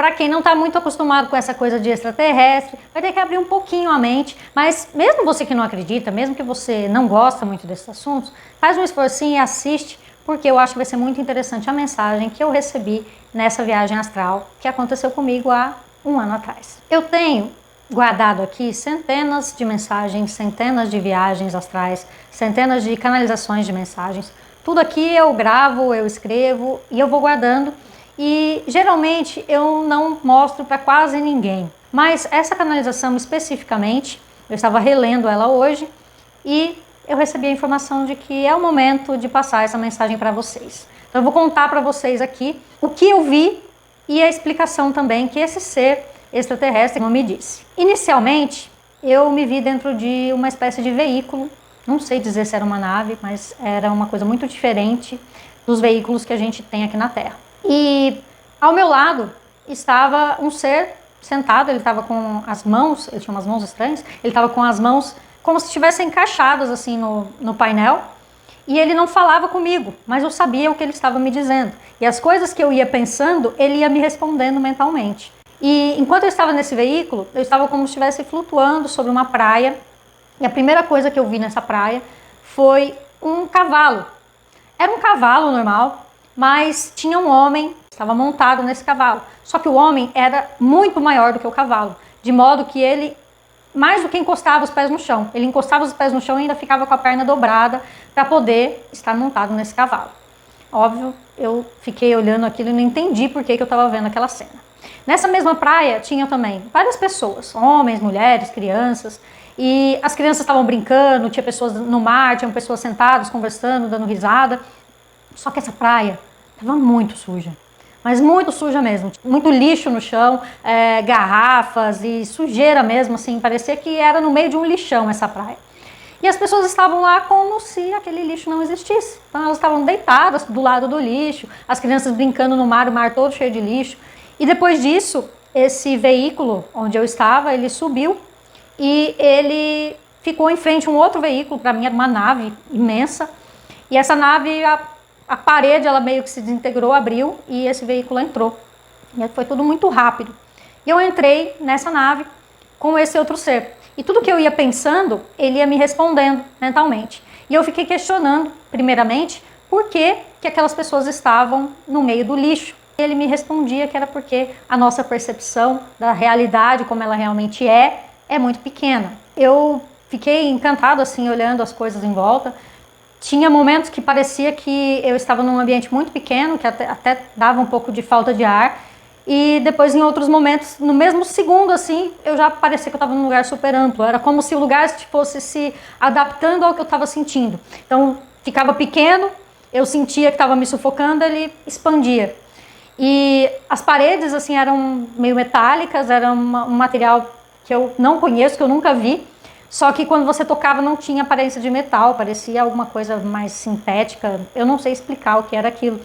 para quem não está muito acostumado com essa coisa de extraterrestre, vai ter que abrir um pouquinho a mente, mas mesmo você que não acredita, mesmo que você não gosta muito desses assuntos, faz um esforcinho e assiste, porque eu acho que vai ser muito interessante a mensagem que eu recebi nessa viagem astral que aconteceu comigo há um ano atrás. Eu tenho guardado aqui centenas de mensagens, centenas de viagens astrais, centenas de canalizações de mensagens. Tudo aqui eu gravo, eu escrevo e eu vou guardando. E geralmente eu não mostro para quase ninguém. Mas essa canalização especificamente, eu estava relendo ela hoje e eu recebi a informação de que é o momento de passar essa mensagem para vocês. Então eu vou contar para vocês aqui o que eu vi e a explicação também que esse ser extraterrestre me disse. Inicialmente, eu me vi dentro de uma espécie de veículo, não sei dizer se era uma nave, mas era uma coisa muito diferente dos veículos que a gente tem aqui na Terra. E ao meu lado estava um ser sentado, ele estava com as mãos, ele tinha umas mãos estranhas, ele estava com as mãos como se estivessem encaixadas assim no painel, e ele não falava comigo, mas eu sabia o que ele estava me dizendo. E as coisas que eu ia pensando, ele ia me respondendo mentalmente. E enquanto eu estava nesse veículo, eu estava como se estivesse flutuando sobre uma praia. E a primeira coisa que eu vi nessa praia foi um cavalo. Era um cavalo normal, mas tinha um homem que estava montado nesse cavalo. Só que o homem era muito maior do que o cavalo, de modo que ele, mais do que encostava os pés no chão, ele encostava os pés no chão e ainda ficava com a perna dobrada para poder estar montado nesse cavalo. Óbvio, eu fiquei olhando aquilo e não entendi por que eu estava vendo aquela cena. Nessa mesma praia tinha também várias pessoas, homens, mulheres, crianças, e as crianças estavam brincando, tinha pessoas no mar, tinham pessoas sentadas, conversando, dando risada. Só que essa praia estava muito suja, mas muito suja mesmo, muito lixo no chão, garrafas e sujeira mesmo, assim, parecia que era no meio de um lixão essa praia. E as pessoas estavam lá como se aquele lixo não existisse. Então elas estavam deitadas do lado do lixo, as crianças brincando no mar, o mar todo cheio de lixo. E depois disso, esse veículo onde eu estava, ele subiu e ele ficou em frente a um outro veículo, para mim era uma nave imensa, e essa nave, a parede, ela meio que se desintegrou, abriu e esse veículo entrou. E foi tudo muito rápido. E eu entrei nessa nave com esse outro ser. E tudo que eu ia pensando, ele ia me respondendo mentalmente. E eu fiquei questionando, primeiramente, por que aquelas pessoas estavam no meio do lixo. Ele me respondia que era porque a nossa percepção da realidade, como ela realmente é muito pequena. Eu fiquei encantado assim, olhando as coisas em volta. Tinha momentos que parecia que eu estava num ambiente muito pequeno, que até dava um pouco de falta de ar. E depois, em outros momentos, no mesmo segundo, assim, eu já parecia que eu estava num lugar super amplo. Era como se o lugar fosse se adaptando ao que eu estava sentindo. Então, ficava pequeno, eu sentia que estava me sufocando, ele expandia. E as paredes, assim, eram meio metálicas, era um material que eu não conheço, que eu nunca vi. Só que quando você tocava não tinha aparência de metal, parecia alguma coisa mais sintética. Eu não sei explicar o que era aquilo.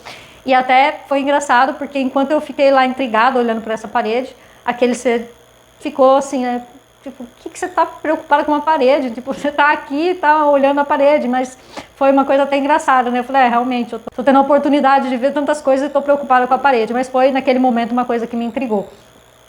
E até foi engraçado, porque enquanto eu fiquei lá intrigada, olhando para essa parede, aquele ser ficou assim, né? Tipo, o que você tá preocupada com uma parede? Tipo, você tá aqui e tá olhando a parede, mas foi uma coisa até engraçada, né? Eu falei, realmente, eu tô tendo a oportunidade de ver tantas coisas e tô preocupada com a parede, mas foi naquele momento uma coisa que me intrigou.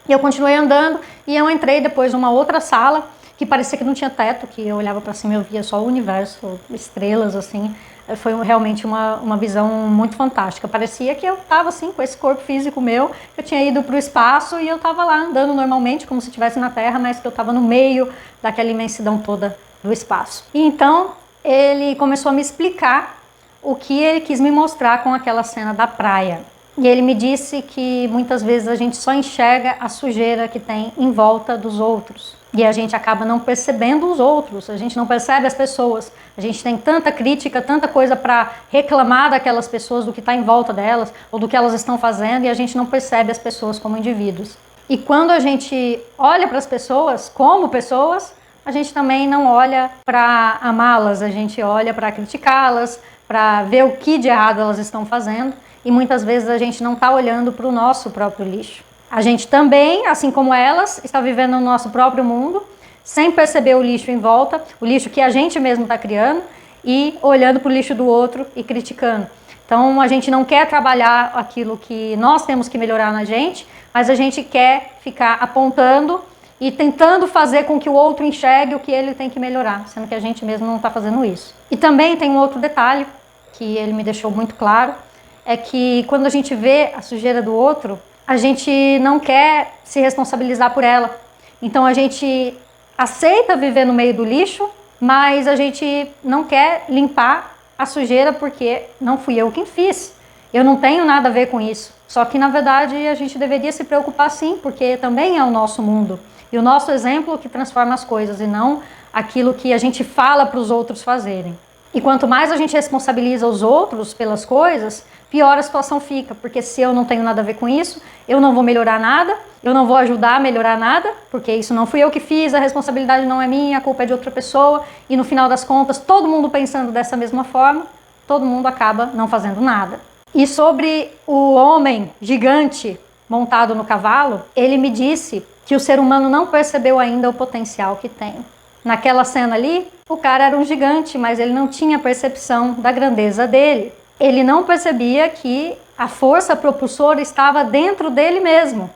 E eu continuei andando e eu entrei depois numa outra sala, que parecia que não tinha teto, que eu olhava para cima e eu via só o universo, estrelas, assim. Foi realmente uma visão muito fantástica. Parecia que eu estava assim, com esse corpo físico meu, eu tinha ido para o espaço e eu estava lá andando normalmente, como se estivesse na Terra, mas que eu estava no meio daquela imensidão toda do espaço. E então ele começou a me explicar o que ele quis me mostrar com aquela cena da praia. E ele me disse que muitas vezes a gente só enxerga a sujeira que tem em volta dos outros. E a gente acaba não percebendo os outros, a gente não percebe as pessoas. A gente tem tanta crítica, tanta coisa para reclamar daquelas pessoas, do que está em volta delas, ou do que elas estão fazendo, e a gente não percebe as pessoas como indivíduos. E quando a gente olha para as pessoas como pessoas, a gente também não olha para amá-las, a gente olha para criticá-las, para ver o que de errado elas estão fazendo, e muitas vezes a gente não está olhando para o nosso próprio lixo. A gente também, assim como elas, está vivendo no nosso próprio mundo, sem perceber o lixo em volta, o lixo que a gente mesmo está criando, e olhando para o lixo do outro e criticando. Então a gente não quer trabalhar aquilo que nós temos que melhorar na gente, mas a gente quer ficar apontando e tentando fazer com que o outro enxergue o que ele tem que melhorar, sendo que a gente mesmo não está fazendo isso. E também tem um outro detalhe que ele me deixou muito claro, é que quando a gente vê a sujeira do outro, a gente não quer se responsabilizar por ela. Então a gente aceita viver no meio do lixo, mas a gente não quer limpar a sujeira porque não fui eu quem fiz. Eu não tenho nada a ver com isso. Só que na verdade a gente deveria se preocupar sim, porque também é o nosso mundo. E o nosso exemplo que transforma as coisas e não aquilo que a gente fala para os outros fazerem. E quanto mais a gente responsabiliza os outros pelas coisas, pior a situação fica, porque se eu não tenho nada a ver com isso, eu não vou melhorar nada, eu não vou ajudar a melhorar nada, porque isso não fui eu que fiz, a responsabilidade não é minha, a culpa é de outra pessoa, e no final das contas, todo mundo pensando dessa mesma forma, todo mundo acaba não fazendo nada. E sobre o homem gigante montado no cavalo, ele me disse que o ser humano não percebeu ainda o potencial que tem. Naquela cena ali, o cara era um gigante, mas ele não tinha percepção da grandeza dele. Ele não percebia que a força propulsora estava dentro dele mesmo.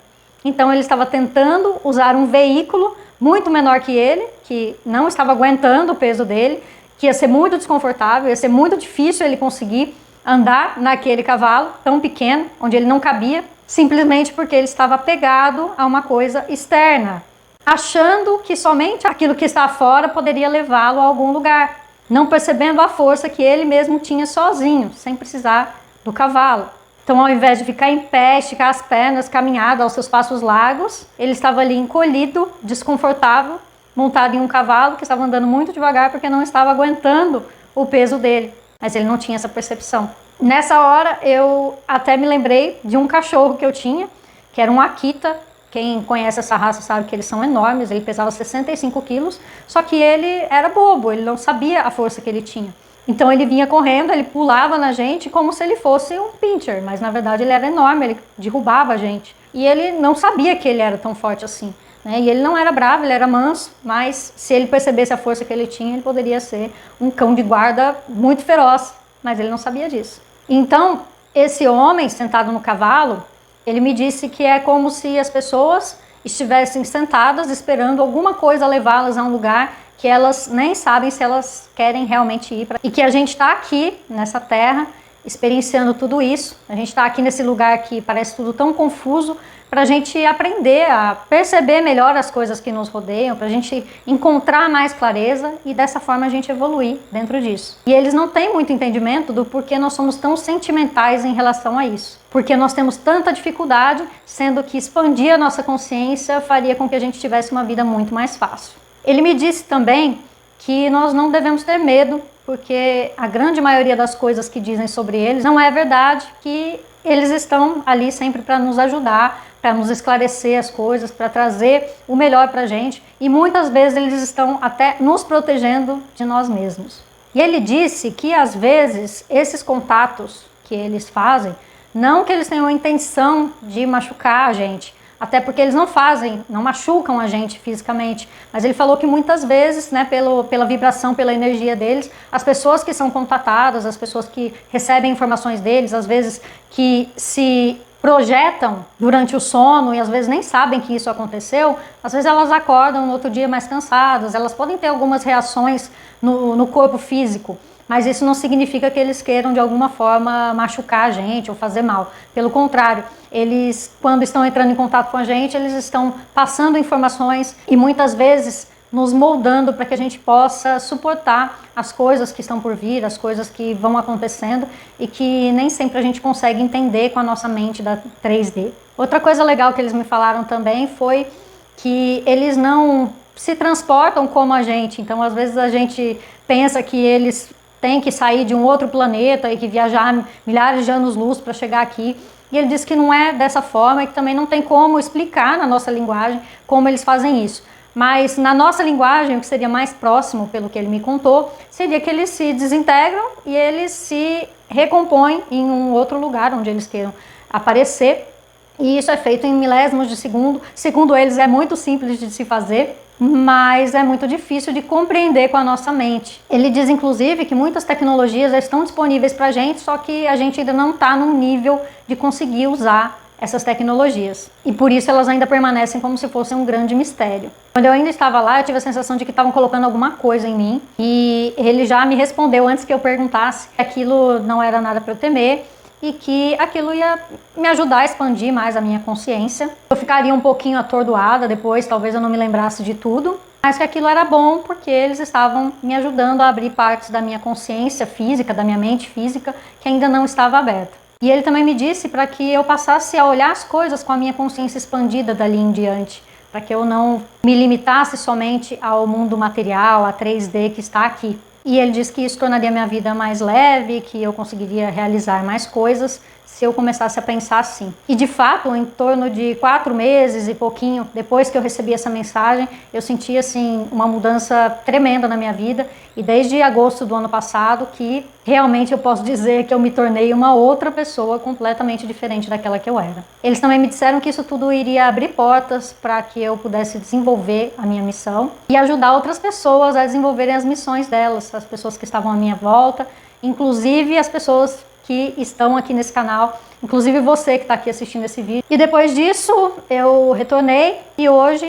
Então ele estava tentando usar um veículo muito menor que ele, que não estava aguentando o peso dele, que ia ser muito desconfortável, ia ser muito difícil ele conseguir andar naquele cavalo tão pequeno, onde ele não cabia, simplesmente porque ele estava apegado a uma coisa externa, achando que somente aquilo que está fora poderia levá-lo a algum lugar, não percebendo a força que ele mesmo tinha sozinho, sem precisar do cavalo. Então, ao invés de ficar em pé, esticar as pernas, caminhar aos seus passos largos, ele estava ali encolhido, desconfortável, montado em um cavalo que estava andando muito devagar porque não estava aguentando o peso dele, mas ele não tinha essa percepção. Nessa hora, eu até me lembrei de um cachorro que eu tinha, que era um Akita. Quem conhece essa raça sabe que eles são enormes, ele pesava 65 quilos, só que ele era bobo, ele não sabia a força que ele tinha. Então ele vinha correndo, ele pulava na gente como se ele fosse um pincher, mas na verdade ele era enorme, ele derrubava a gente. E ele não sabia que ele era tão forte assim, né? E ele não era bravo, ele era manso, mas se ele percebesse a força que ele tinha, ele poderia ser um cão de guarda muito feroz, mas ele não sabia disso. Então, esse homem sentado no cavalo, ele me disse que é como se as pessoas estivessem sentadas esperando alguma coisa levá-las a um lugar que elas nem sabem se elas querem realmente ir. E que a gente está aqui, nessa terra, experienciando tudo isso. A gente está aqui nesse lugar que parece tudo tão confuso, para a gente aprender a perceber melhor as coisas que nos rodeiam, para a gente encontrar mais clareza e dessa forma a gente evoluir dentro disso. E eles não têm muito entendimento do porquê nós somos tão sentimentais em relação a isso. Porque nós temos tanta dificuldade, sendo que expandir a nossa consciência faria com que a gente tivesse uma vida muito mais fácil. Ele me disse também que nós não devemos ter medo, porque a grande maioria das coisas que dizem sobre eles não é verdade, que eles estão ali sempre para nos ajudar, para nos esclarecer as coisas, para trazer o melhor para a gente, e muitas vezes eles estão até nos protegendo de nós mesmos. E ele disse que às vezes esses contatos que eles fazem, não que eles tenham a intenção de machucar a gente, até porque eles não machucam a gente fisicamente, mas ele falou que muitas vezes, né, pela vibração, pela energia deles, as pessoas que são contatadas, as pessoas que recebem informações deles, às vezes que se projetam durante o sono e às vezes nem sabem que isso aconteceu, às vezes elas acordam no outro dia mais cansadas, elas podem ter algumas reações no corpo físico, mas isso não significa que eles queiram de alguma forma machucar a gente ou fazer mal. Pelo contrário, eles, quando estão entrando em contato com a gente, eles estão passando informações e muitas vezes nos moldando para que a gente possa suportar as coisas que estão por vir, as coisas que vão acontecendo e que nem sempre a gente consegue entender com a nossa mente da 3D. Outra coisa legal que eles me falaram também foi que eles não se transportam como a gente. Então, às vezes a gente pensa que eles têm que sair de um outro planeta e que viajar milhares de anos-luz para chegar aqui. E ele disse que não é dessa forma e que também não tem como explicar na nossa linguagem como eles fazem isso. Mas na nossa linguagem, o que seria mais próximo, pelo que ele me contou, seria que eles se desintegram e eles se recompõem em um outro lugar onde eles queiram aparecer. E isso é feito em milésimos de segundo. Segundo eles, é muito simples de se fazer, mas é muito difícil de compreender com a nossa mente. Ele diz, inclusive, que muitas tecnologias já estão disponíveis para a gente, só que a gente ainda não está num nível de conseguir usar essas tecnologias. E por isso elas ainda permanecem como se fosse um grande mistério. Quando eu ainda estava lá, eu tive a sensação de que estavam colocando alguma coisa em mim. E ele já me respondeu antes que eu perguntasse que aquilo não era nada para eu temer e que aquilo ia me ajudar a expandir mais a minha consciência. Eu ficaria um pouquinho atordoada depois, talvez eu não me lembrasse de tudo, mas que aquilo era bom porque eles estavam me ajudando a abrir partes da minha consciência física, da minha mente física, que ainda não estava aberta. E ele também me disse para que eu passasse a olhar as coisas com a minha consciência expandida dali em diante, para que eu não me limitasse somente ao mundo material, a 3D que está aqui. E ele disse que isso tornaria minha vida mais leve, que eu conseguiria realizar mais coisas se eu começasse a pensar assim. E de fato, em torno de 4 meses e pouquinho depois que eu recebi essa mensagem, eu senti assim uma mudança tremenda na minha vida. E desde agosto do ano passado que realmente eu posso dizer que eu me tornei uma outra pessoa completamente diferente daquela que eu era. Eles também me disseram que isso tudo iria abrir portas para que eu pudesse desenvolver a minha missão e ajudar outras pessoas a desenvolverem as missões delas, as pessoas que estavam à minha volta, inclusive as pessoas que estão aqui nesse canal, inclusive você que está aqui assistindo esse vídeo. E depois disso eu retornei e hoje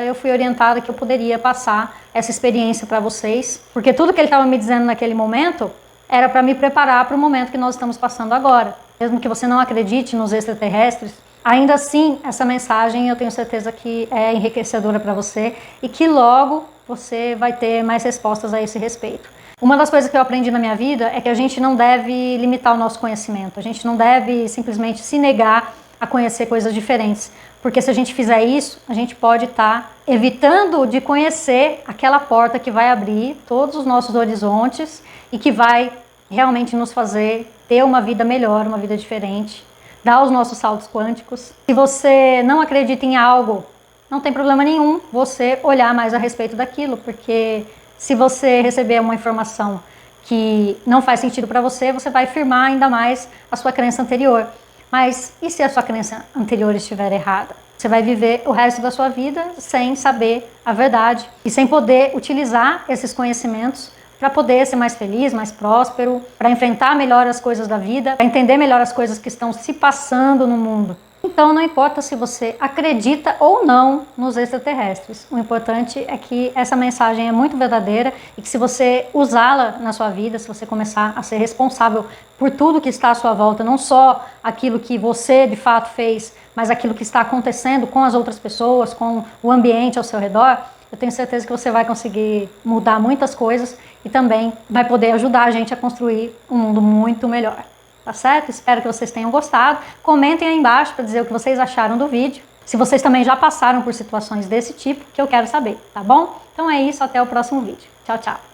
eu fui orientada que eu poderia passar essa experiência para vocês, porque tudo que ele estava me dizendo naquele momento era para me preparar para o momento que nós estamos passando agora. Mesmo que você não acredite nos extraterrestres, ainda assim essa mensagem eu tenho certeza que é enriquecedora para você e que logo você vai ter mais respostas a esse respeito. Uma das coisas que eu aprendi na minha vida é que a gente não deve limitar o nosso conhecimento, a gente não deve simplesmente se negar a conhecer coisas diferentes, porque se a gente fizer isso, a gente pode estar evitando de conhecer aquela porta que vai abrir todos os nossos horizontes e que vai realmente nos fazer ter uma vida melhor, uma vida diferente, dar os nossos saltos quânticos. Se você não acredita em algo, não tem problema nenhum você olhar mais a respeito daquilo, porque se você receber uma informação que não faz sentido para você, você vai firmar ainda mais a sua crença anterior. Mas e se a sua crença anterior estiver errada? Você vai viver o resto da sua vida sem saber a verdade e sem poder utilizar esses conhecimentos para poder ser mais feliz, mais próspero, para enfrentar melhor as coisas da vida, para entender melhor as coisas que estão se passando no mundo. Então não importa se você acredita ou não nos extraterrestres, o importante é que essa mensagem é muito verdadeira e que se você usá-la na sua vida, se você começar a ser responsável por tudo que está à sua volta, não só aquilo que você de fato fez, mas aquilo que está acontecendo com as outras pessoas, com o ambiente ao seu redor, eu tenho certeza que você vai conseguir mudar muitas coisas e também vai poder ajudar a gente a construir um mundo muito melhor. Tá certo? Espero que vocês tenham gostado. Comentem aí embaixo para dizer o que vocês acharam do vídeo. Se vocês também já passaram por situações desse tipo, que eu quero saber, tá bom? Então é isso, até o próximo vídeo. Tchau, tchau!